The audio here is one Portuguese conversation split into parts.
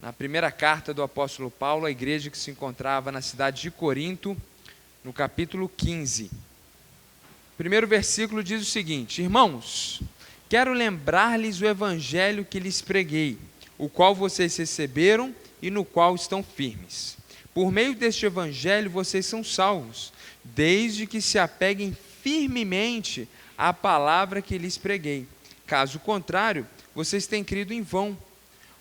na primeira carta do apóstolo Paulo à igreja que se encontrava na cidade de Corinto, no capítulo 15. O primeiro versículo diz o seguinte: Irmãos, quero lembrar-lhes o evangelho que lhes preguei, o qual vocês receberam e no qual estão firmes. Por meio deste evangelho vocês são salvos, desde que se apeguem firmemente à palavra que lhes preguei. Caso contrário, vocês têm crido em vão.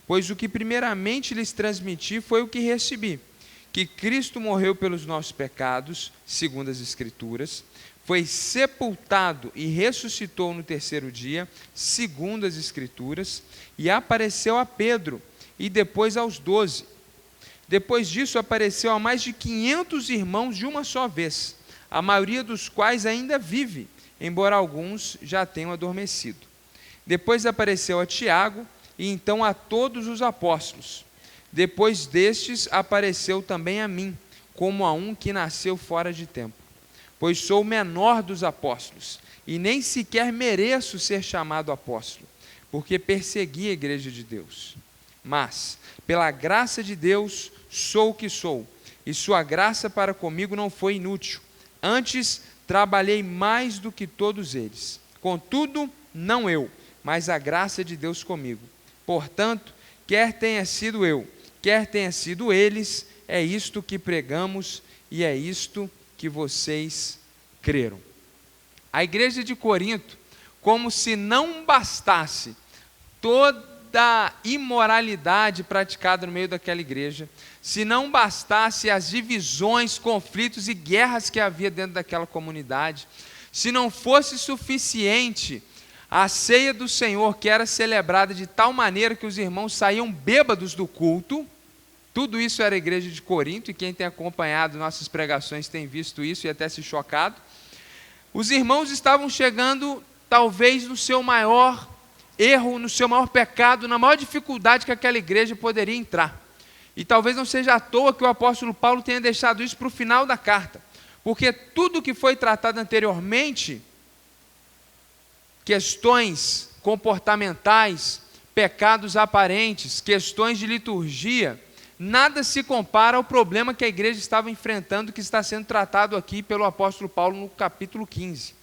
Pois o que primeiramente lhes transmiti foi o que recebi, que Cristo morreu pelos nossos pecados, segundo as Escrituras, foi sepultado e ressuscitou no terceiro dia, segundo as Escrituras, e apareceu a Pedro, e depois aos 12. Depois disso apareceu a mais de 500 irmãos de uma só vez, a maioria dos quais ainda vive, embora alguns já tenham adormecido. Depois apareceu a Tiago, e então a todos os apóstolos. Depois destes apareceu também a mim, como a um que nasceu fora de tempo. Pois sou o menor dos apóstolos, e nem sequer mereço ser chamado apóstolo, porque persegui a igreja de Deus. Mas, pela graça de Deus, sou o que sou, e sua graça para comigo não foi inútil. Antes, trabalhei mais do que todos eles. Contudo, não eu, mas a graça de Deus comigo. Portanto, quer tenha sido eu, quer tenha sido eles, é isto que pregamos e é isto que vocês creram. A igreja de Corinto, como se não bastasse toda a imoralidade praticada no meio daquela igreja, se não bastasse as divisões, conflitos e guerras que havia dentro daquela comunidade, se não fosse suficiente a ceia do Senhor, que era celebrada de tal maneira que os irmãos saíam bêbados do culto, tudo isso era a igreja de Corinto, e quem tem acompanhado nossas pregações tem visto isso e até se chocado. Os irmãos estavam chegando, talvez, no seu maior erro, no seu maior pecado, na maior dificuldade que aquela igreja poderia entrar. E talvez não seja à toa que o apóstolo Paulo tenha deixado isso para o final da carta, porque tudo que foi tratado anteriormente, questões comportamentais, pecados aparentes, questões de liturgia, nada se compara ao problema que a igreja estava enfrentando, que está sendo tratado aqui pelo apóstolo Paulo no capítulo 15.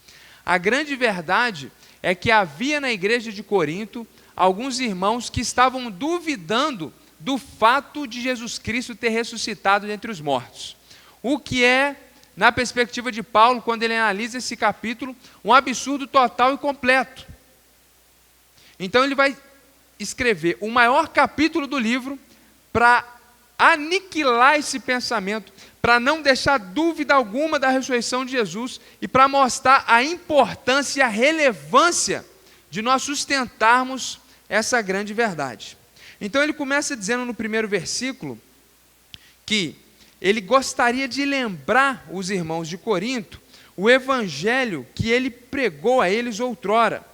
A grande verdade é que havia na igreja de Corinto alguns irmãos que estavam duvidando do fato de Jesus Cristo ter ressuscitado dentre os mortos. O que é, na perspectiva de Paulo, quando ele analisa esse capítulo, um absurdo total e completo. Então ele vai escrever o maior capítulo do livro para aniquilar esse pensamento, para não deixar dúvida alguma da ressurreição de Jesus e para mostrar a importância e a relevância de nós sustentarmos essa grande verdade. Então ele começa dizendo no primeiro versículo que ele gostaria de lembrar os irmãos de Corinto o evangelho que ele pregou a eles outrora,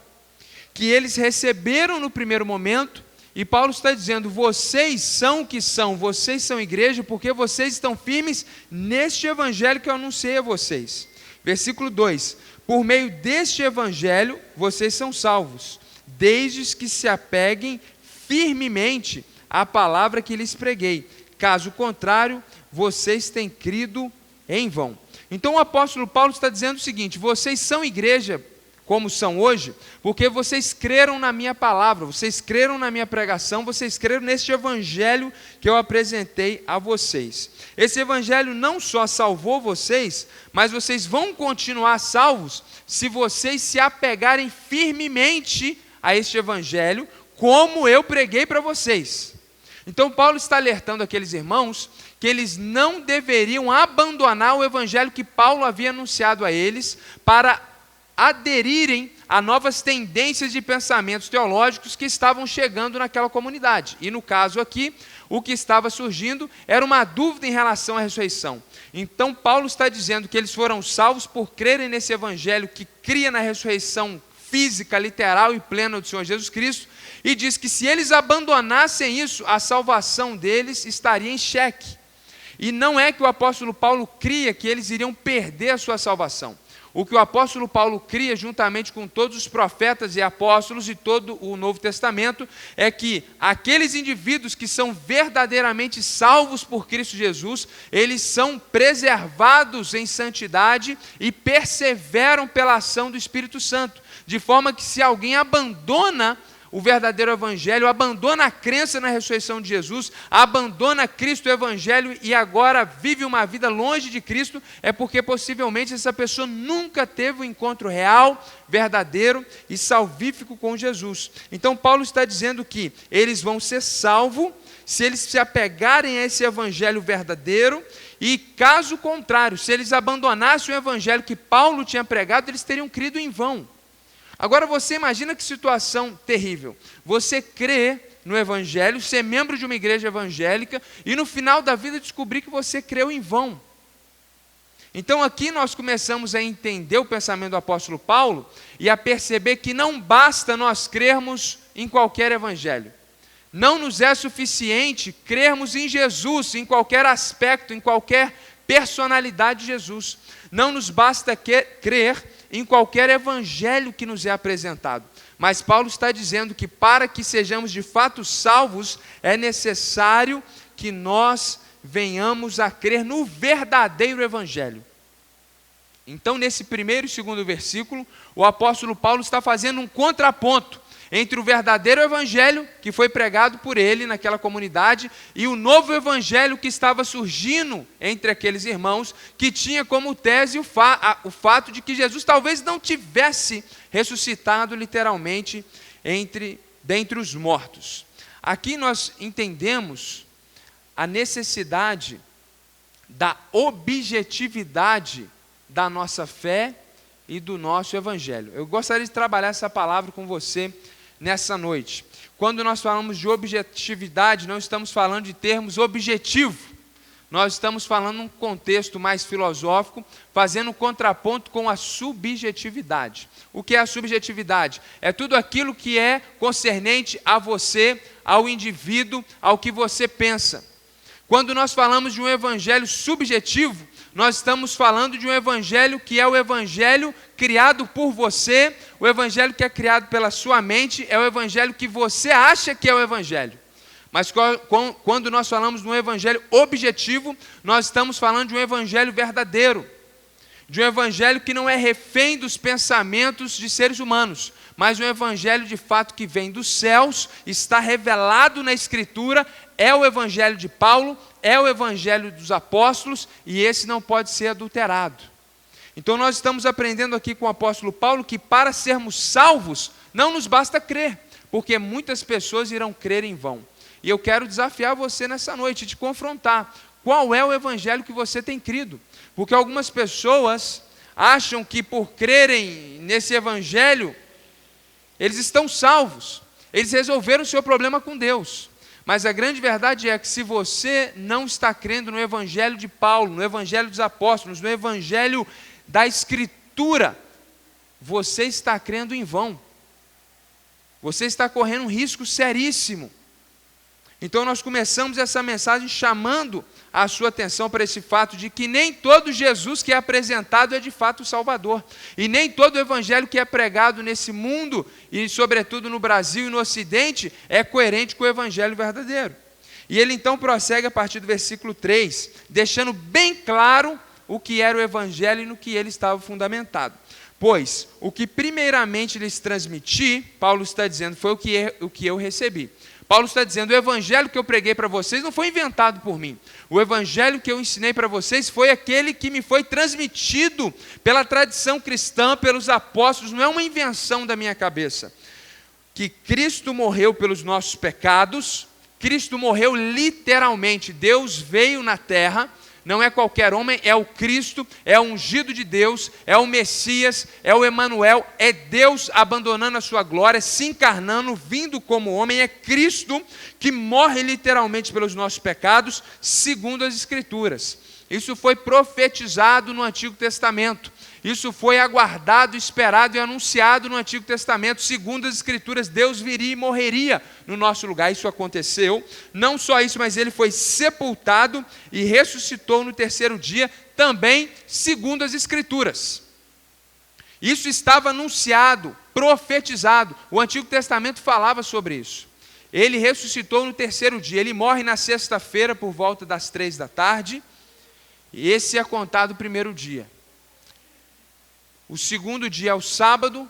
que eles receberam no primeiro momento, e Paulo está dizendo: vocês são o que são, vocês são igreja, porque vocês estão firmes neste evangelho que eu anunciei a vocês. Versículo 2: por meio deste evangelho vocês são salvos, desde que se apeguem firmemente à palavra que lhes preguei. Caso contrário, vocês têm crido em vão. Então o apóstolo Paulo está dizendo o seguinte: vocês são igreja como são hoje, porque vocês creram na minha palavra, vocês creram na minha pregação, vocês creram neste evangelho que eu apresentei a vocês. Esse evangelho não só salvou vocês, mas vocês vão continuar salvos se vocês se apegarem firmemente a este evangelho, como eu preguei para vocês. Então Paulo está alertando aqueles irmãos que eles não deveriam abandonar o evangelho que Paulo havia anunciado a eles para aderirem a novas tendências de pensamentos teológicos que estavam chegando naquela comunidade. E no caso aqui, o que estava surgindo era uma dúvida em relação à ressurreição. Então Paulo está dizendo que eles foram salvos por crerem nesse evangelho que cria na ressurreição física, literal e plena do Senhor Jesus Cristo, e diz que se eles abandonassem isso, a salvação deles estaria em xeque. E não é que o apóstolo Paulo cria que eles iriam perder a sua salvação. O que o apóstolo Paulo cria, juntamente com todos os profetas e apóstolos e todo o Novo Testamento, é que aqueles indivíduos que são verdadeiramente salvos por Cristo Jesus, eles são preservados em santidade e perseveram pela ação do Espírito Santo, de forma que se alguém abandona o verdadeiro evangelho, abandona a crença na ressurreição de Jesus, abandona Cristo o evangelho e agora vive uma vida longe de Cristo, é porque possivelmente essa pessoa nunca teve um encontro real, verdadeiro e salvífico com Jesus. Então Paulo está dizendo que eles vão ser salvos se eles se apegarem a esse evangelho verdadeiro, e caso contrário, se eles abandonassem o evangelho que Paulo tinha pregado, eles teriam crido em vão. Agora você imagina que situação terrível. Você crê no evangelho, ser membro de uma igreja evangélica e no final da vida descobrir que você creu em vão. Então aqui nós começamos a entender o pensamento do apóstolo Paulo e a perceber que não basta nós crermos em qualquer evangelho. Não nos é suficiente crermos em Jesus, em qualquer aspecto, em qualquer personalidade de Jesus. Não nos basta crer em qualquer evangelho que nos é apresentado. Mas Paulo está dizendo que para que sejamos de fato salvos, é necessário que nós venhamos a crer no verdadeiro evangelho. Então, nesse primeiro e segundo versículo, o apóstolo Paulo está fazendo um contraponto entre o verdadeiro evangelho que foi pregado por ele naquela comunidade e o novo evangelho que estava surgindo entre aqueles irmãos, que tinha como tese o fato de que Jesus talvez não tivesse ressuscitado literalmente dentre os mortos. Aqui nós entendemos a necessidade da objetividade da nossa fé e do nosso evangelho. Eu gostaria de trabalhar essa palavra com você nessa noite. Quando nós falamos de objetividade, não estamos falando de termos objetivo. Nós estamos falando num contexto mais filosófico, fazendo um contraponto com a subjetividade. O que é a subjetividade? É tudo aquilo que é concernente a você, ao indivíduo, ao que você pensa. Quando nós falamos de um evangelho subjetivo, nós estamos falando de um evangelho que é o evangelho criado por você, o evangelho que é criado pela sua mente, é o evangelho que você acha que é o evangelho. Mas quando nós falamos de um evangelho objetivo, nós estamos falando de um evangelho verdadeiro, de um evangelho que não é refém dos pensamentos de seres humanos, mas um evangelho de fato que vem dos céus, está revelado na Escritura, é o evangelho de Paulo, é o evangelho dos apóstolos, e esse não pode ser adulterado. Então nós estamos aprendendo aqui com o apóstolo Paulo que para sermos salvos, não nos basta crer, porque muitas pessoas irão crer em vão. E eu quero desafiar você nessa noite, te confrontar. Qual é o evangelho que você tem crido? Porque algumas pessoas acham que por crerem nesse evangelho, eles estão salvos. Eles resolveram o seu problema com Deus. Mas a grande verdade é que se você não está crendo no evangelho de Paulo, no evangelho dos apóstolos, no evangelho da Escritura, você está crendo em vão. Você está correndo um risco seríssimo. Então nós começamos essa mensagem chamando a sua atenção para esse fato de que nem todo Jesus que é apresentado é de fato o Salvador. E nem todo evangelho que é pregado nesse mundo, e sobretudo no Brasil e no Ocidente, é coerente com o evangelho verdadeiro. E ele então prossegue a partir do versículo 3, deixando bem claro o que era o evangelho e no que ele estava fundamentado. Pois o que primeiramente lhes transmiti, Paulo está dizendo, foi o que eu recebi. Paulo está dizendo, o evangelho que eu preguei para vocês não foi inventado por mim. O evangelho que eu ensinei para vocês foi aquele que me foi transmitido pela tradição cristã, pelos apóstolos, não é uma invenção da minha cabeça. Que Cristo morreu pelos nossos pecados, Cristo morreu literalmente, Deus veio na terra, não é qualquer homem, é o Cristo, é o ungido de Deus, é o Messias, é o Emanuel, é Deus abandonando a sua glória, se encarnando, vindo como homem, é Cristo que morre literalmente pelos nossos pecados, segundo as Escrituras. Isso foi profetizado no Antigo Testamento. Isso foi aguardado, esperado e anunciado no Antigo Testamento. Segundo as Escrituras, Deus viria e morreria no nosso lugar. Isso aconteceu. Não só isso, mas ele foi sepultado e ressuscitou no terceiro dia, também segundo as Escrituras. Isso estava anunciado, profetizado. O Antigo Testamento falava sobre isso. Ele ressuscitou no terceiro dia. Ele morre na sexta-feira por volta das 15h. E esse é contado o primeiro dia. O segundo dia é o sábado.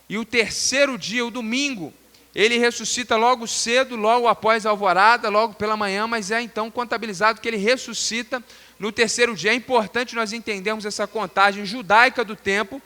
E o terceiro dia, o domingo, ele ressuscita logo cedo, logo após a alvorada, logo pela manhã, mas é então contabilizado que ele ressuscita no terceiro dia. É importante nós entendermos essa contagem judaica do tempo,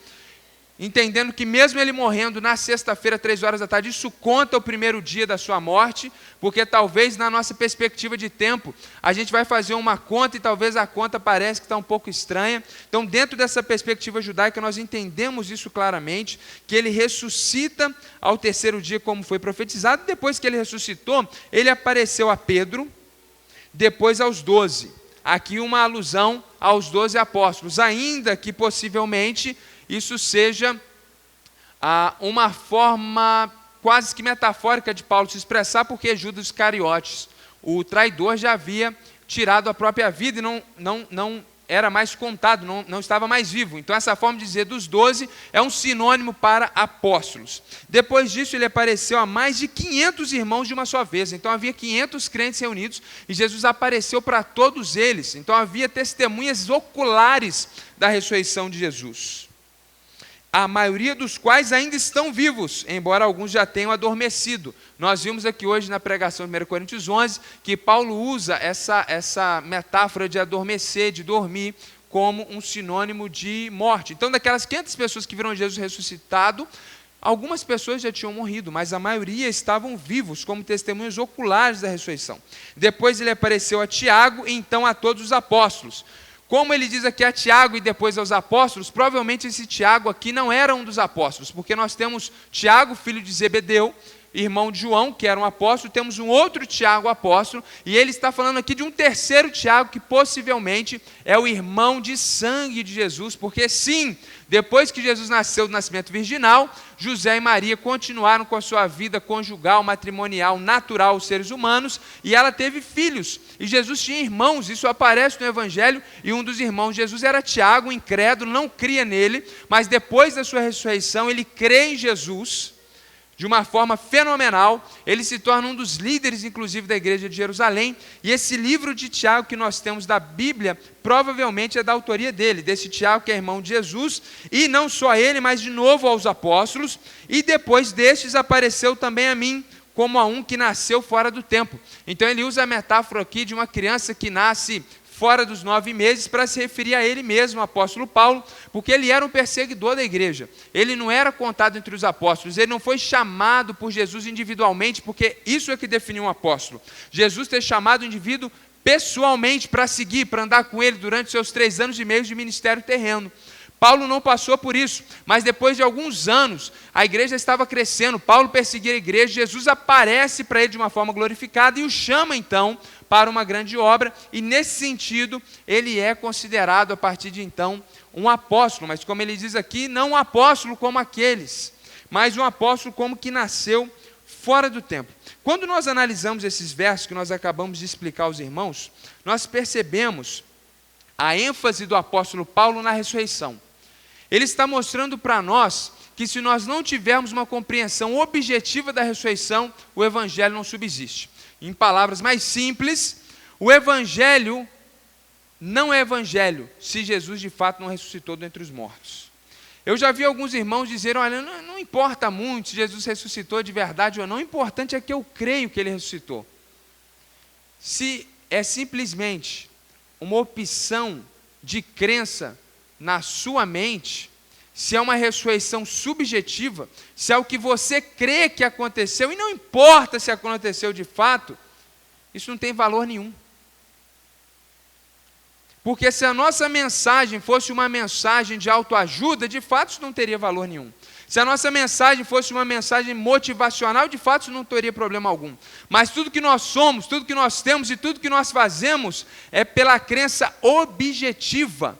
entendendo que mesmo ele morrendo na sexta-feira, 15h, isso conta o primeiro dia da sua morte, porque talvez na nossa perspectiva de tempo, a gente vai fazer uma conta e talvez a conta pareça que está um pouco estranha. Então, dentro dessa perspectiva judaica, nós entendemos isso claramente, que ele ressuscita ao terceiro dia, como foi profetizado. Depois que ele ressuscitou, ele apareceu a Pedro, depois aos 12. Aqui uma alusão aos 12 apóstolos, ainda que possivelmente isso seja uma forma quase que metafórica de Paulo se expressar, porque Judas Iscariotes, o traidor, já havia tirado a própria vida e não era mais contado, não estava mais vivo. Então essa forma de dizer dos 12 é um sinônimo para apóstolos. Depois disso ele apareceu a mais de 500 irmãos de uma só vez. Então havia 500 crentes reunidos e Jesus apareceu para todos eles. Então havia testemunhas oculares da ressurreição de Jesus, a maioria dos quais ainda estão vivos, embora alguns já tenham adormecido. Nós vimos aqui hoje na pregação de 1 Coríntios 11, que Paulo usa essa metáfora de adormecer, de dormir, como um sinônimo de morte. Então, daquelas 500 pessoas que viram Jesus ressuscitado, algumas pessoas já tinham morrido, mas a maioria estavam vivos, como testemunhas oculares da ressurreição. Depois ele apareceu a Tiago e então a todos os apóstolos. Como ele diz aqui a Tiago e depois aos apóstolos, provavelmente esse Tiago aqui não era um dos apóstolos, porque nós temos Tiago, filho de Zebedeu, irmão de João, que era um apóstolo, temos um outro Tiago apóstolo, e ele está falando aqui de um terceiro Tiago, que possivelmente é o irmão de sangue de Jesus, porque sim, depois que Jesus nasceu do nascimento virginal, José e Maria continuaram com a sua vida conjugal, matrimonial, natural, os seres humanos, e ela teve filhos, e Jesus tinha irmãos, isso aparece no Evangelho, e um dos irmãos de Jesus era Tiago, incrédulo, não cria nele, mas depois da sua ressurreição, ele crê em Jesus, de uma forma fenomenal. Ele se torna um dos líderes, inclusive, da igreja de Jerusalém, e esse livro de Tiago que nós temos da Bíblia, provavelmente é da autoria dele, desse Tiago que é irmão de Jesus, e não só ele, mas de novo aos apóstolos, e depois destes apareceu também a mim, como a um que nasceu fora do tempo. Então ele usa a metáfora aqui de uma criança que nasce fora dos 9 meses, para se referir a ele mesmo, o apóstolo Paulo, porque ele era um perseguidor da igreja. Ele não era contado entre os apóstolos, ele não foi chamado por Jesus individualmente, porque isso é que definiu um apóstolo. Jesus ter chamado o indivíduo pessoalmente para seguir, para andar com ele durante seus 3 anos e meio de ministério terreno. Paulo não passou por isso, mas depois de alguns anos, a igreja estava crescendo, Paulo perseguia a igreja, Jesus aparece para ele de uma forma glorificada e o chama então para uma grande obra, e nesse sentido, ele é considerado a partir de então um apóstolo, mas como ele diz aqui, não um apóstolo como aqueles, mas um apóstolo como que nasceu fora do tempo. Quando nós analisamos esses versos que nós acabamos de explicar aos irmãos, nós percebemos a ênfase do apóstolo Paulo na ressurreição. Ele está mostrando para nós que se nós não tivermos uma compreensão objetiva da ressurreição, o evangelho não subsiste. Em palavras mais simples, o evangelho não é evangelho se Jesus de fato não ressuscitou dentre os mortos. Eu já vi alguns irmãos dizerem, olha, não importa muito se Jesus ressuscitou de verdade ou não, o importante é que eu creio que ele ressuscitou. Se é simplesmente uma opção de crença na sua mente, se é uma ressurreição subjetiva, se é o que você crê que aconteceu, e não importa se aconteceu de fato, isso não tem valor nenhum. Porque se a nossa mensagem fosse uma mensagem de autoajuda, de fato isso não teria valor nenhum. Se a nossa mensagem fosse uma mensagem motivacional, de fato isso não teria problema algum. Mas tudo que nós somos, tudo que nós temos e tudo que nós fazemos é pela crença objetiva,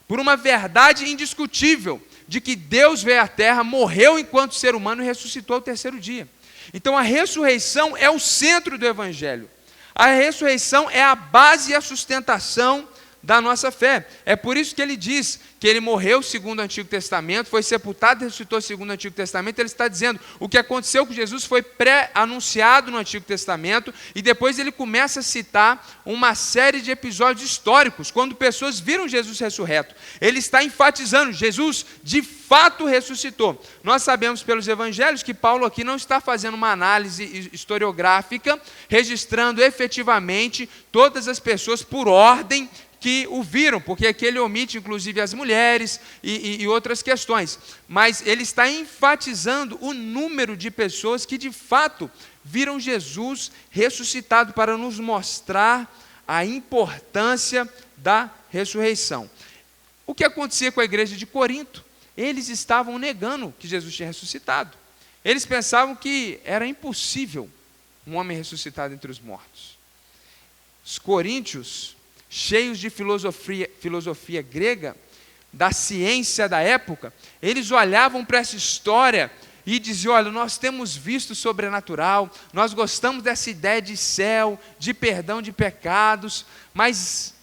por uma verdade indiscutível, de que Deus veio à terra, morreu enquanto ser humano e ressuscitou ao terceiro dia. Então a ressurreição é o centro do evangelho. A ressurreição é a base e a sustentação da nossa fé. É por isso que ele diz que ele morreu segundo o Antigo Testamento, foi sepultado e ressuscitou segundo o Antigo Testamento. Ele está dizendo, o que aconteceu com Jesus foi pré-anunciado no Antigo Testamento, e depois ele começa a citar uma série de episódios históricos, quando pessoas viram Jesus ressurreto. Ele está enfatizando, Jesus de fato ressuscitou. Nós sabemos pelos evangelhos que Paulo aqui não está fazendo uma análise historiográfica, registrando efetivamente todas as pessoas por ordem que o viram, porque aqui ele omite inclusive as mulheres e outras questões, mas ele está enfatizando o número de pessoas que de fato viram Jesus ressuscitado, para nos mostrar a importância da ressurreição. O que acontecia com a igreja de Corinto? Eles estavam negando que Jesus tinha ressuscitado. Eles pensavam que era impossível um homem ressuscitado entre os mortos. Os coríntios, cheios de filosofia grega, da ciência da época, eles olhavam para essa história e diziam, olha, nós temos visto o sobrenatural, nós gostamos dessa ideia de céu, de perdão de pecados, mas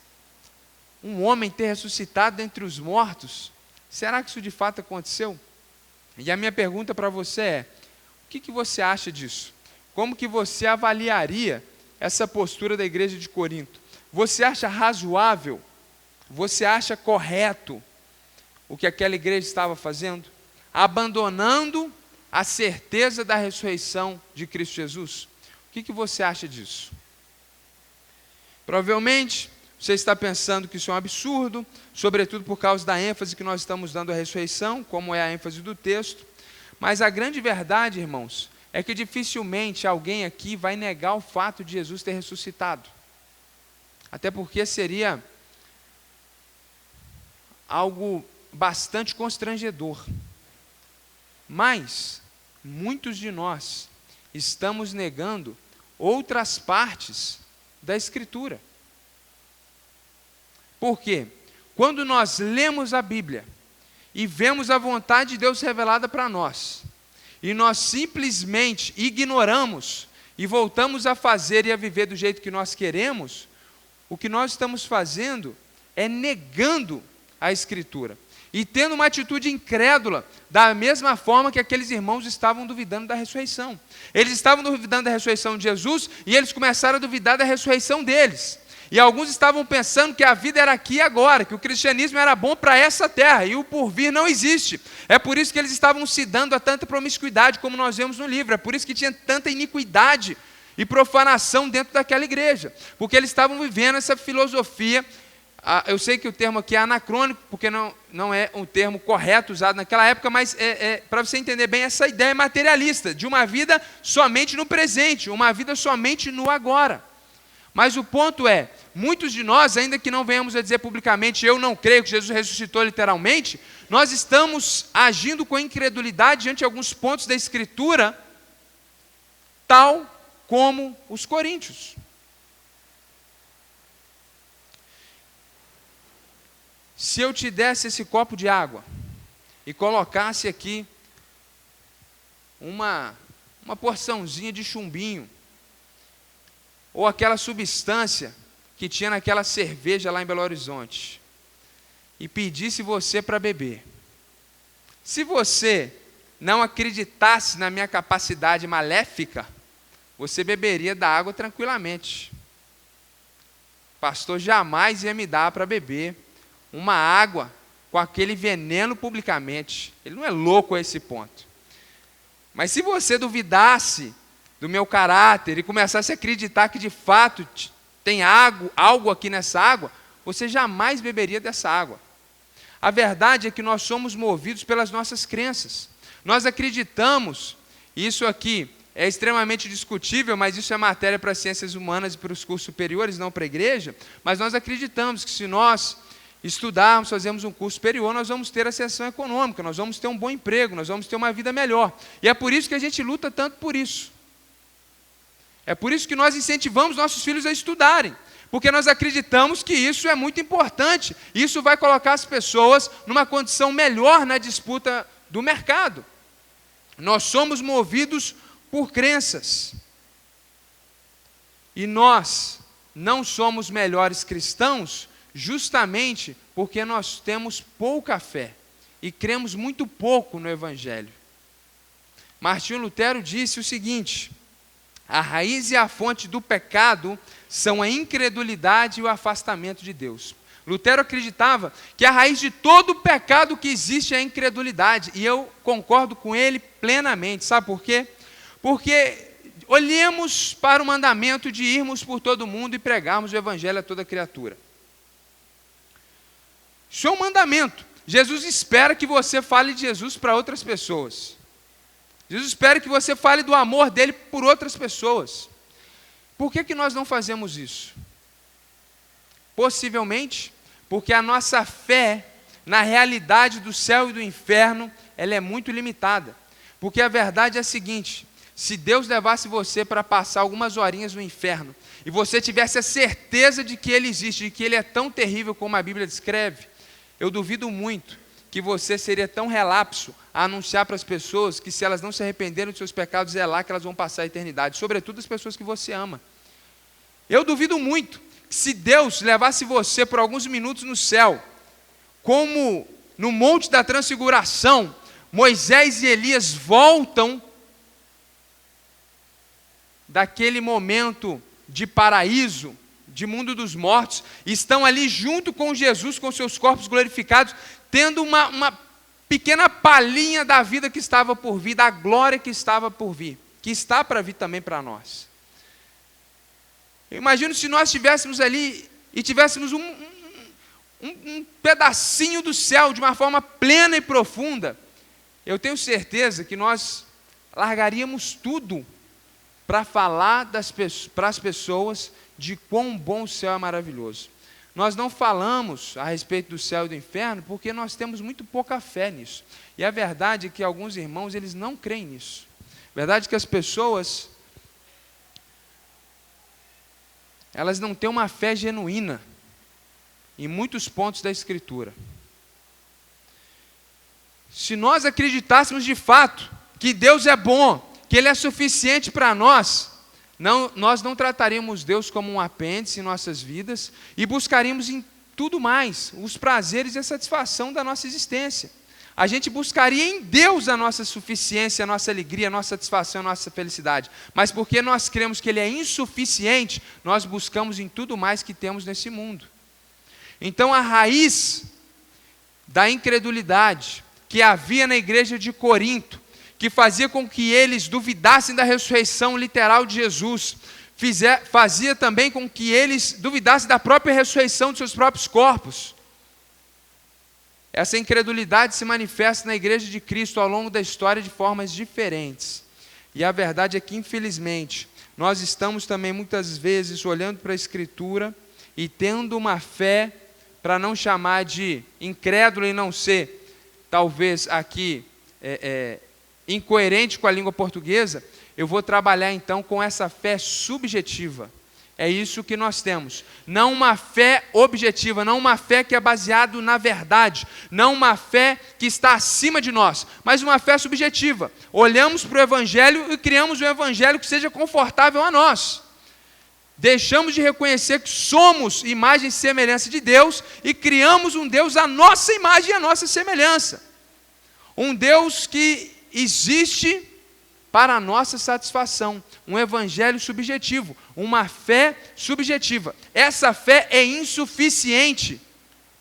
um homem ter ressuscitado entre os mortos, será que isso de fato aconteceu? E a minha pergunta para você é, o que você acha disso? Como que você avaliaria essa postura da igreja de Corinto? Você acha razoável? Você acha correto o que aquela igreja estava fazendo? Abandonando a certeza da ressurreição de Cristo Jesus? O que você acha disso? Provavelmente você está pensando que isso é um absurdo, sobretudo por causa da ênfase que nós estamos dando à ressurreição, como é a ênfase do texto. Mas a grande verdade, irmãos, é que dificilmente alguém aqui vai negar o fato de Jesus ter ressuscitado. Até porque seria algo bastante constrangedor. Mas muitos de nós estamos negando outras partes da Escritura. Por quê? Quando nós lemos a Bíblia e vemos a vontade de Deus revelada para nós, e nós simplesmente ignoramos e voltamos a fazer e a viver do jeito que nós queremos, o que nós estamos fazendo é negando a Escritura e tendo uma atitude incrédula, da mesma forma que aqueles irmãos estavam duvidando da ressurreição. Eles estavam duvidando da ressurreição de Jesus e eles começaram a duvidar da ressurreição deles. E alguns estavam pensando que a vida era aqui e agora, que o cristianismo era bom para essa terra e o porvir não existe. É por isso que eles estavam se dando a tanta promiscuidade, como nós vemos no livro. É por isso que tinha tanta iniquidade e profanação dentro daquela igreja, porque eles estavam vivendo essa filosofia. Eu sei que o termo aqui é anacrônico, porque não é um termo correto usado naquela época, mas para você entender bem, essa ideia materialista, de uma vida somente no presente, uma vida somente no agora. Mas o ponto é, muitos de nós, ainda que não venhamos a dizer publicamente, eu não creio que Jesus ressuscitou literalmente, nós estamos agindo com incredulidade diante de alguns pontos da Escritura, tal como os coríntios. Se eu te desse esse copo de água e colocasse aqui uma porçãozinha de chumbinho, ou aquela substância que tinha naquela cerveja lá em Belo Horizonte, e pedisse você para beber, se você não acreditasse na minha capacidade maléfica, você beberia da água tranquilamente. O pastor jamais ia me dar para beber uma água com aquele veneno publicamente. Ele não é louco a esse ponto. Mas se você duvidasse do meu caráter e começasse a acreditar que de fato tem algo aqui nessa água, você jamais beberia dessa água. A verdade é que nós somos movidos pelas nossas crenças. Nós acreditamos, isso aqui é extremamente discutível, mas isso é matéria para as ciências humanas e para os cursos superiores, não para a igreja, mas nós acreditamos que se nós estudarmos, fazermos um curso superior, nós vamos ter ascensão econômica, nós vamos ter um bom emprego, nós vamos ter uma vida melhor. E é por isso que a gente luta tanto por isso. É por isso que nós incentivamos nossos filhos a estudarem, porque nós acreditamos que isso é muito importante. Isso vai colocar as pessoas numa condição melhor na disputa do mercado. Nós somos movidos por crenças. E nós não somos melhores cristãos justamente porque nós temos pouca fé e cremos muito pouco no Evangelho. Martinho Lutero disse o seguinte: a raiz e a fonte do pecado são a incredulidade e o afastamento de Deus. Lutero acreditava que a raiz de todo o pecado que existe é a incredulidade, e eu concordo com ele plenamente. Sabe por quê? Porque olhemos para o mandamento de irmos por todo mundo e pregarmos o Evangelho a toda criatura. Isso é um mandamento. Jesus espera que você fale de Jesus para outras pessoas. Jesus espera que você fale do amor dele por outras pessoas. Por que nós não fazemos isso? Possivelmente porque a nossa fé na realidade do céu e do inferno, ela é muito limitada. Porque a verdade é a seguinte: se Deus levasse você para passar algumas horinhas no inferno, e você tivesse a certeza de que ele existe, de que ele é tão terrível como a Bíblia descreve, eu duvido muito que você seria tão relapso a anunciar para as pessoas que, se elas não se arrependerem dos seus pecados, é lá que elas vão passar a eternidade, sobretudo as pessoas que você ama. Eu duvido muito que, se Deus levasse você por alguns minutos no céu, como no Monte da Transfiguração, Moisés e Elias voltam daquele momento de paraíso, de mundo dos mortos, e estão ali junto com Jesus, com seus corpos glorificados, tendo uma pequena palhinha da vida que estava por vir, da glória que estava por vir, que está para vir também para nós. Eu imagino se nós estivéssemos ali e tivéssemos um pedacinho do céu de uma forma plena e profunda, eu tenho certeza que nós largaríamos tudo para falar para as pessoas de quão bom o céu é maravilhoso. Nós não falamos a respeito do céu e do inferno porque nós temos muito pouca fé nisso. E a verdade é que alguns irmãos, eles não creem nisso. A verdade é que as pessoas, elas não têm uma fé genuína em muitos pontos da Escritura. Se nós acreditássemos de fato que Deus é bom, que Ele é suficiente para nós não trataríamos Deus como um apêndice em nossas vidas e buscaríamos em tudo mais os prazeres e a satisfação da nossa existência. A gente buscaria em Deus a nossa suficiência, a nossa alegria, a nossa satisfação, a nossa felicidade. Mas porque nós cremos que Ele é insuficiente, nós buscamos em tudo mais que temos nesse mundo. Então a raiz da incredulidade que havia na igreja de Corinto, que fazia com que eles duvidassem da ressurreição literal de Jesus, fazia também com que eles duvidassem da própria ressurreição de seus próprios corpos. Essa incredulidade se manifesta na igreja de Cristo ao longo da história de formas diferentes. E a verdade é que, infelizmente, nós estamos também muitas vezes olhando para a Escritura e tendo uma fé, para não chamar de incrédulo e não ser, talvez aqui, incoerente com a língua portuguesa, eu vou trabalhar então com essa fé subjetiva. É isso que nós temos. Não uma fé objetiva, não uma fé que é baseada na verdade, não uma fé que está acima de nós, mas uma fé subjetiva. Olhamos para o Evangelho e criamos um Evangelho que seja confortável a nós. Deixamos de reconhecer que somos imagem e semelhança de Deus e criamos um Deus à nossa imagem e à nossa semelhança. Um Deus que existe para a nossa satisfação, um evangelho subjetivo, uma fé subjetiva. Essa fé é insuficiente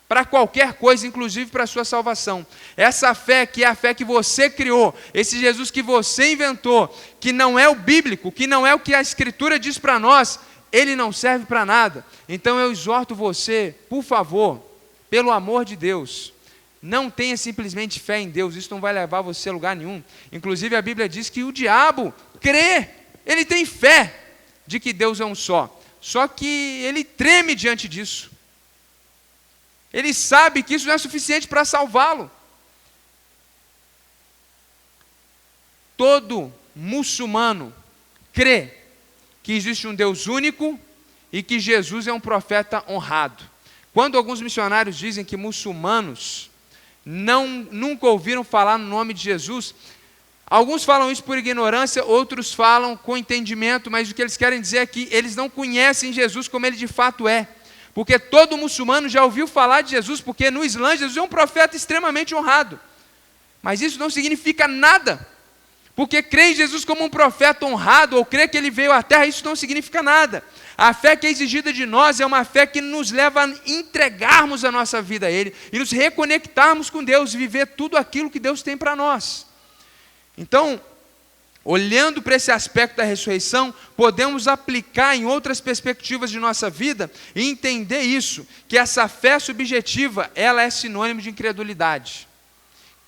para qualquer coisa, inclusive para a sua salvação. Essa fé, que é a fé que você criou, esse Jesus que você inventou, que não é o bíblico, que não é o que a Escritura diz para nós, ele não serve para nada. Então eu exorto você, por favor, pelo amor de Deus, não tenha simplesmente fé em Deus, isso não vai levar você a lugar nenhum. Inclusive a Bíblia diz que o diabo crê, ele tem fé de que Deus é um só que ele treme diante disso. Ele sabe que isso não é suficiente para salvá-lo. Todo muçulmano crê que existe um Deus único e que Jesus é um profeta honrado. Quando alguns missionários dizem que muçulmanos nunca ouviram falar no nome de Jesus, alguns falam isso por ignorância, outros falam com entendimento, mas o que eles querem dizer é que eles não conhecem Jesus como ele de fato é. Porque todo muçulmano já ouviu falar de Jesus, porque no Islã Jesus é um profeta extremamente honrado. Mas isso não significa nada. Porque crer em Jesus como um profeta honrado, ou crer que ele veio à terra, isso não significa nada. A fé que é exigida de nós é uma fé que nos leva a entregarmos a nossa vida a Ele, e nos reconectarmos com Deus, e viver tudo aquilo que Deus tem para nós. Então, olhando para esse aspecto da ressurreição, podemos aplicar em outras perspectivas de nossa vida, e entender isso, que essa fé subjetiva, ela é sinônimo de incredulidade.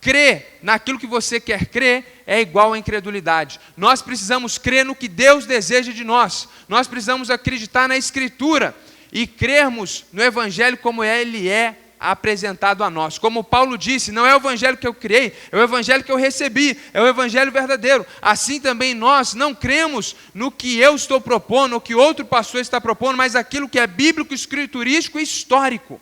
Crer naquilo que você quer crer é igual à incredulidade. Nós precisamos crer no que Deus deseja de nós. Nós precisamos acreditar na Escritura e crermos no Evangelho como ele é apresentado a nós. Como Paulo disse, não é o Evangelho que eu criei, é o Evangelho que eu recebi, é o Evangelho verdadeiro. Assim também nós não cremos no que eu estou propondo, ou que outro pastor está propondo, mas aquilo que é bíblico, escriturístico e histórico.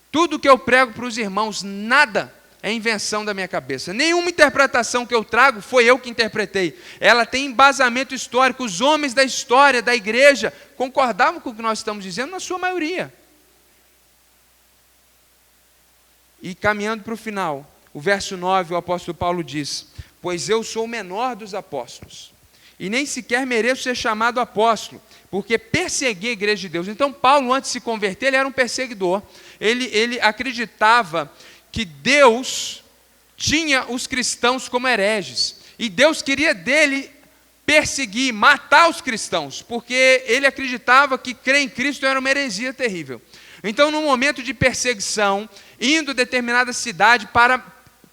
Tudo que eu prego para os irmãos, nada é invenção da minha cabeça. Nenhuma interpretação que eu trago foi eu que interpretei. Ela tem embasamento histórico. Os homens da história, da igreja, concordavam com o que nós estamos dizendo, na sua maioria. E caminhando para o final, o verso 9, o apóstolo Paulo diz: pois eu sou o menor dos apóstolos, e nem sequer mereço ser chamado apóstolo, porque persegui a igreja de Deus. Então Paulo, antes de se converter, ele era um perseguidor. Ele acreditava que Deus tinha os cristãos como hereges, e Deus queria dele perseguir, matar os cristãos, porque ele acreditava que crer em Cristo era uma heresia terrível. Então, no momento de perseguição, indo a determinada cidade para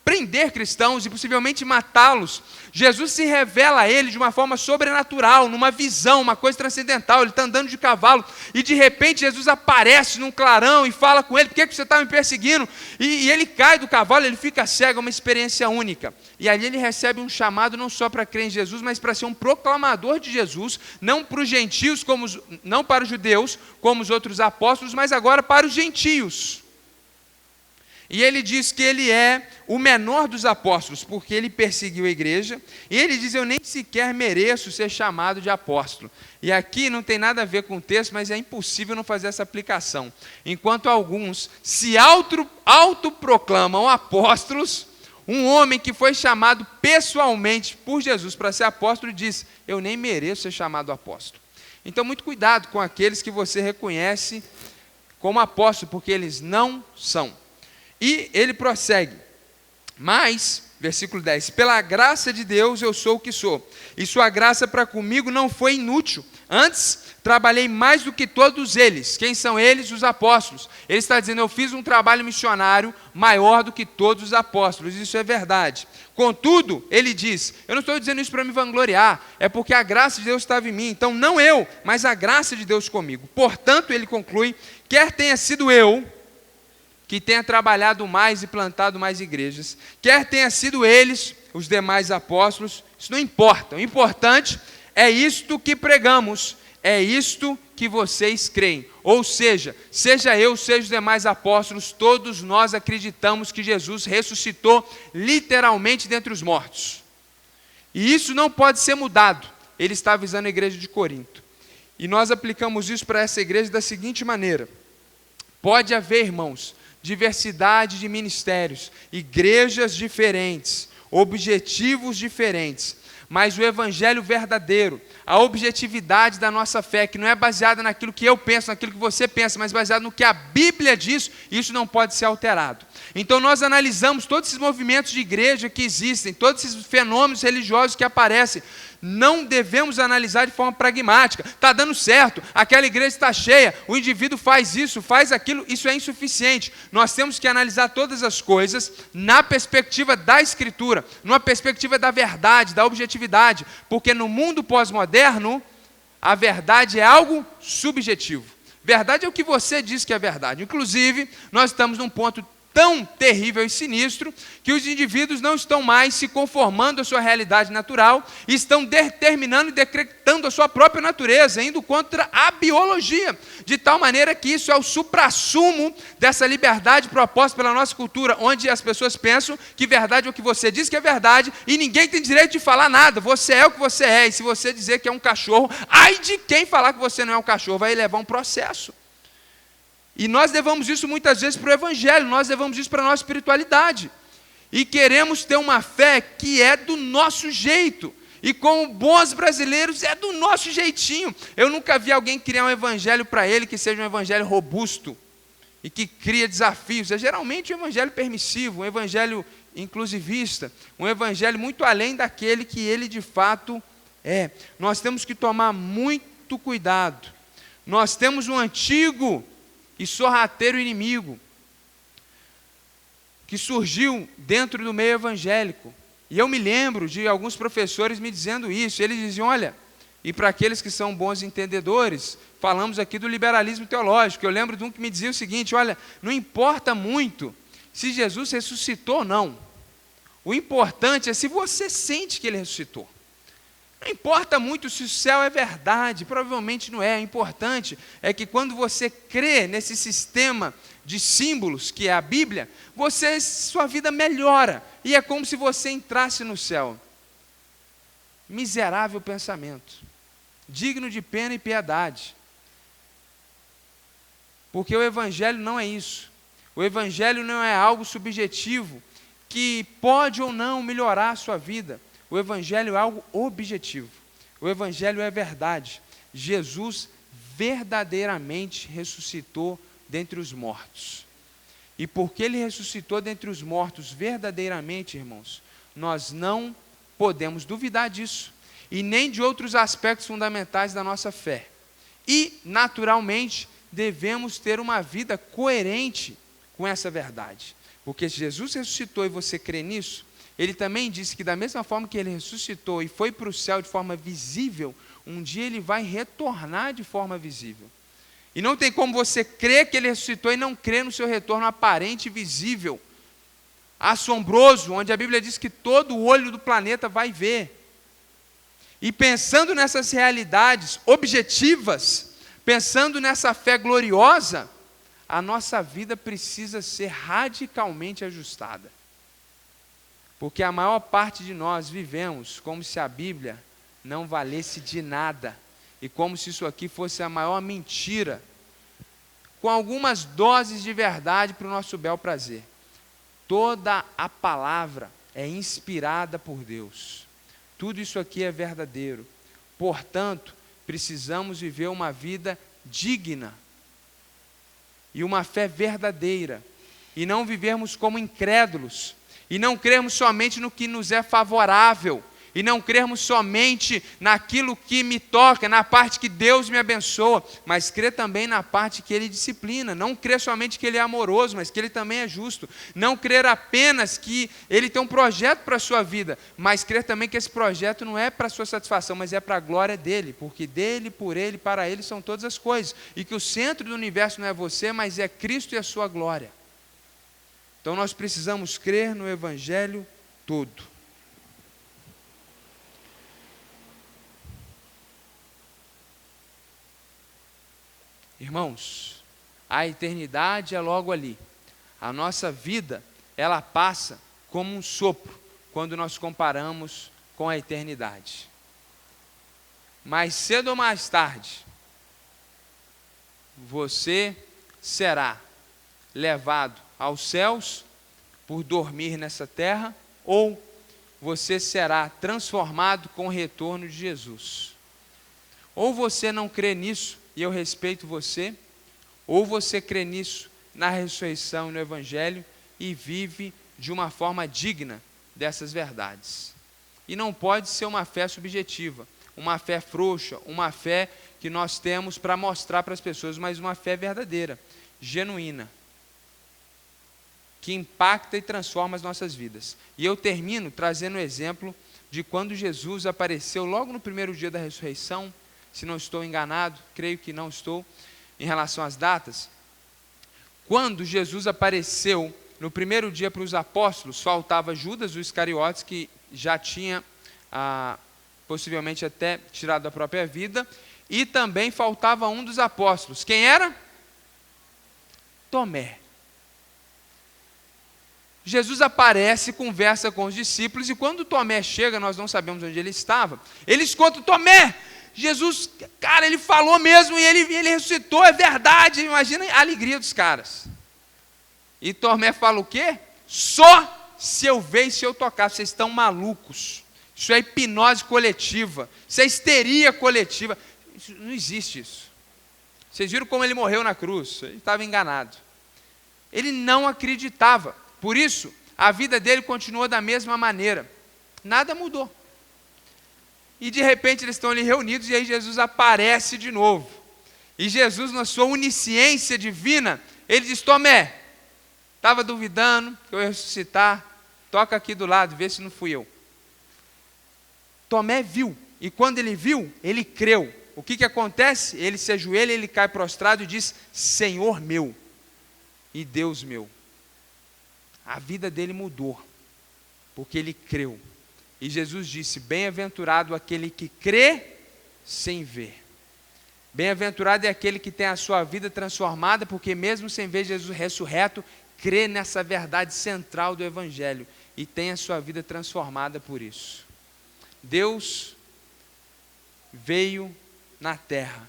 prender cristãos e possivelmente matá-los, Jesus se revela a ele de uma forma sobrenatural, numa visão, uma coisa transcendental. Ele está andando de cavalo e de repente Jesus aparece num clarão e fala com ele: por que você está me perseguindo? E ele cai do cavalo, ele fica cego, é uma experiência única. E ali ele recebe um chamado não só para crer em Jesus, mas para ser um proclamador de Jesus, não para os gentios, não para os judeus, como os outros apóstolos, mas agora para os gentios. E ele diz que ele é o menor dos apóstolos, porque ele perseguiu a igreja, e ele diz: eu nem sequer mereço ser chamado de apóstolo. E aqui não tem nada a ver com o texto, mas é impossível não fazer essa aplicação. Enquanto alguns se autoproclamam apóstolos, um homem que foi chamado pessoalmente por Jesus para ser apóstolo diz: eu nem mereço ser chamado apóstolo. Então, muito cuidado com aqueles que você reconhece como apóstolo, porque eles não são. E ele prossegue, mas, versículo 10, pela graça de Deus eu sou o que sou, e sua graça para comigo não foi inútil, antes trabalhei mais do que todos eles. Quem são eles? Os apóstolos. Ele está dizendo: eu fiz um trabalho missionário maior do que todos os apóstolos. Isso é verdade. Contudo, ele diz: eu não estou dizendo isso para me vangloriar, é porque a graça de Deus estava em mim. Então não eu, mas a graça de Deus comigo. Portanto, ele conclui, quer tenha sido eu que tenha trabalhado mais e plantado mais igrejas, quer tenha sido eles, os demais apóstolos, isso não importa. O importante é isto que pregamos, é isto que vocês creem. Ou seja eu, seja os demais apóstolos, todos nós acreditamos que Jesus ressuscitou literalmente dentre os mortos. E isso não pode ser mudado. Ele está avisando a igreja de Corinto. E nós aplicamos isso para essa igreja da seguinte maneira: pode haver, irmãos, diversidade de ministérios, igrejas diferentes, objetivos diferentes, mas o evangelho verdadeiro, a objetividade da nossa fé, que não é baseada naquilo que eu penso, naquilo que você pensa, mas baseada no que a Bíblia diz, isso não pode ser alterado. Então nós analisamos todos esses movimentos de igreja que existem, todos esses fenômenos religiosos que aparecem. Não devemos analisar de forma pragmática. Está dando certo, aquela igreja está cheia, o indivíduo faz isso, faz aquilo, isso é insuficiente. Nós temos que analisar todas as coisas na perspectiva da Escritura, numa perspectiva da verdade, da objetividade, porque no mundo pós-moderno, a verdade é algo subjetivo. Verdade é o que você diz que é verdade. Inclusive, nós estamos num ponto tão terrível e sinistro, que os indivíduos não estão mais se conformando à sua realidade natural, e estão determinando e decretando a sua própria natureza, indo contra a biologia, de tal maneira que isso é o suprassumo dessa liberdade proposta pela nossa cultura, onde as pessoas pensam que verdade é o que você diz que é verdade, e ninguém tem direito de falar nada. Você é o que você é, e se você dizer que é um cachorro, ai de quem falar que você não é um cachorro, vai levar um processo. E nós levamos isso muitas vezes para o Evangelho, nós levamos isso para a nossa espiritualidade. E queremos ter uma fé que é do nosso jeito. E como bons brasileiros, é do nosso jeitinho. Eu nunca vi alguém criar um evangelho para ele que seja um evangelho robusto e que cria desafios. É geralmente um evangelho permissivo, um evangelho inclusivista, um evangelho muito além daquele que ele de fato é. Nós temos que tomar muito cuidado. Nós temos um antigo e sorrateiro inimigo que surgiu dentro do meio evangélico. E eu me lembro de alguns professores me dizendo isso. Eles diziam, olha, e para aqueles que são bons entendedores, falamos aqui do liberalismo teológico. Eu lembro de um que me dizia o seguinte, olha, não importa muito se Jesus ressuscitou ou não. O importante é se você sente que ele ressuscitou. Não importa muito se o céu é verdade, provavelmente não é. O importante é que quando você crê nesse sistema de símbolos, que é a Bíblia, sua vida melhora. E é como se você entrasse no céu. Miserável pensamento. Digno de pena e piedade. Porque o Evangelho não é isso. O Evangelho não é algo subjetivo, que pode ou não melhorar a sua vida. O Evangelho é algo objetivo. O Evangelho é verdade. Jesus verdadeiramente ressuscitou dentre os mortos. E porque ele ressuscitou dentre os mortos verdadeiramente, irmãos, nós não podemos duvidar disso. E nem de outros aspectos fundamentais da nossa fé. E, naturalmente, devemos ter uma vida coerente com essa verdade. Porque se Jesus ressuscitou e você crê nisso, ele também disse que da mesma forma que ele ressuscitou e foi para o céu de forma visível, um dia ele vai retornar de forma visível. E não tem como você crer que ele ressuscitou e não crer no seu retorno aparente e visível, assombroso, onde a Bíblia diz que todo o olho do planeta vai ver. E pensando nessas realidades objetivas, pensando nessa fé gloriosa, a nossa vida precisa ser radicalmente ajustada. Porque a maior parte de nós vivemos como se a Bíblia não valesse de nada. E como se isso aqui fosse a maior mentira. Com algumas doses de verdade para o nosso bel prazer. Toda a palavra é inspirada por Deus. Tudo isso aqui é verdadeiro. Portanto, precisamos viver uma vida digna. E uma fé verdadeira. E não vivermos como incrédulos. E não crermos somente no que nos é favorável. E não crermos somente naquilo que me toca, na parte que Deus me abençoa. Mas crer também na parte que Ele disciplina. Não crer somente que Ele é amoroso, mas que Ele também é justo. Não crer apenas que Ele tem um projeto para a sua vida. Mas crer também que esse projeto não é para a sua satisfação, mas é para a glória dEle. Porque dEle, por Ele, para Ele são todas as coisas. E que o centro do universo não é você, mas é Cristo e a sua glória. Então nós precisamos crer no Evangelho todo. Irmãos, a eternidade é logo ali. A nossa vida, ela passa como um sopro, quando nós comparamos com a eternidade. Mais cedo ou mais tarde, você será levado aos céus por dormir nessa terra, ou você será transformado com o retorno de Jesus. Ou você não crê nisso, e eu respeito você, ou você crê nisso, na ressurreição e no Evangelho, e vive de uma forma digna dessas verdades. E não pode ser uma fé subjetiva, uma fé frouxa, uma fé que nós temos para mostrar para as pessoas, mas uma fé verdadeira, genuína, que impacta e transforma as nossas vidas. E eu termino trazendo o exemplo de quando Jesus apareceu logo no primeiro dia da ressurreição, se não estou enganado, creio que não estou, em relação às datas. Quando Jesus apareceu no primeiro dia para os apóstolos, faltava Judas, o Iscariotes, que já tinha possivelmente até tirado a própria vida, e também faltava um dos apóstolos. Quem era? Tomé. Jesus aparece, conversa com os discípulos, e quando Tomé chega, nós não sabemos onde ele estava, eles contam: Tomé, Jesus, cara, ele falou mesmo e ele ressuscitou, é verdade. Imagina a alegria dos caras. E Tomé fala o quê? Só se eu ver e se eu tocar. Vocês estão malucos. Isso é hipnose coletiva. Isso é histeria coletiva. Não existe isso. Vocês viram como ele morreu na cruz? Ele estava enganado. Ele não acreditava. Por isso, a vida dele continuou da mesma maneira. Nada mudou. E de repente eles estão ali reunidos e aí Jesus aparece de novo. E Jesus, na sua onisciência divina, ele diz: Tomé, estava duvidando que eu ia ressuscitar, toca aqui do lado, vê se não fui eu. Tomé viu, e quando ele viu, ele creu. O que acontece? Ele se ajoelha, ele cai prostrado e diz: Senhor meu e Deus meu. A vida dele mudou, porque ele creu. E Jesus disse: bem-aventurado aquele que crê sem ver. Bem-aventurado é aquele que tem a sua vida transformada, porque mesmo sem ver Jesus ressurreto, crê nessa verdade central do Evangelho e tem a sua vida transformada por isso. Deus veio na terra,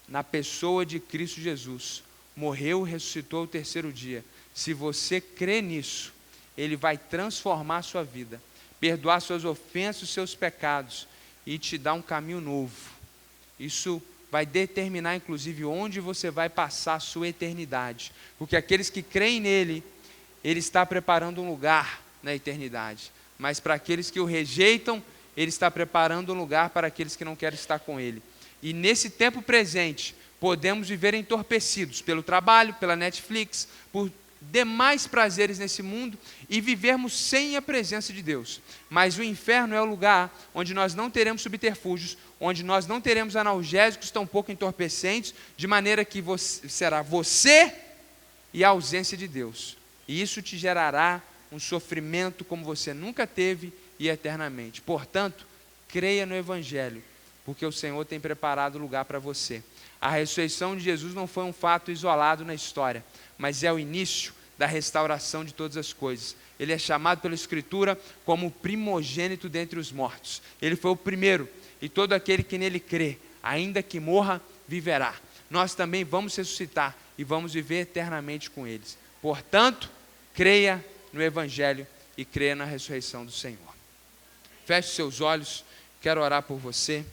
na pessoa de Cristo Jesus, morreu e ressuscitou ao terceiro dia. Se você crê nisso, Ele vai transformar a sua vida, perdoar suas ofensas, os seus pecados e te dar um caminho novo. Isso vai determinar, inclusive, onde você vai passar a sua eternidade. Porque aqueles que creem nele, Ele está preparando um lugar na eternidade. Mas para aqueles que o rejeitam, Ele está preparando um lugar para aqueles que não querem estar com Ele. E nesse tempo presente, podemos viver entorpecidos pelo trabalho, pela Netflix, por demais prazeres nesse mundo e vivermos sem a presença de Deus. Mas o inferno é o lugar onde nós não teremos subterfúgios, onde nós não teremos analgésicos tão pouco entorpecentes, de maneira que será você e a ausência de Deus. E isso te gerará um sofrimento como você nunca teve e eternamente. Portanto, creia no Evangelho, porque o Senhor tem preparado lugar para você. A ressurreição de Jesus não foi um fato isolado na história, mas é o início da restauração de todas as coisas. Ele é chamado pela Escritura como o primogênito dentre os mortos. Ele foi o primeiro, e todo aquele que nele crê, ainda que morra, viverá. Nós também vamos ressuscitar e vamos viver eternamente com eles. Portanto, creia no Evangelho e creia na ressurreição do Senhor. Feche seus olhos, quero orar por você.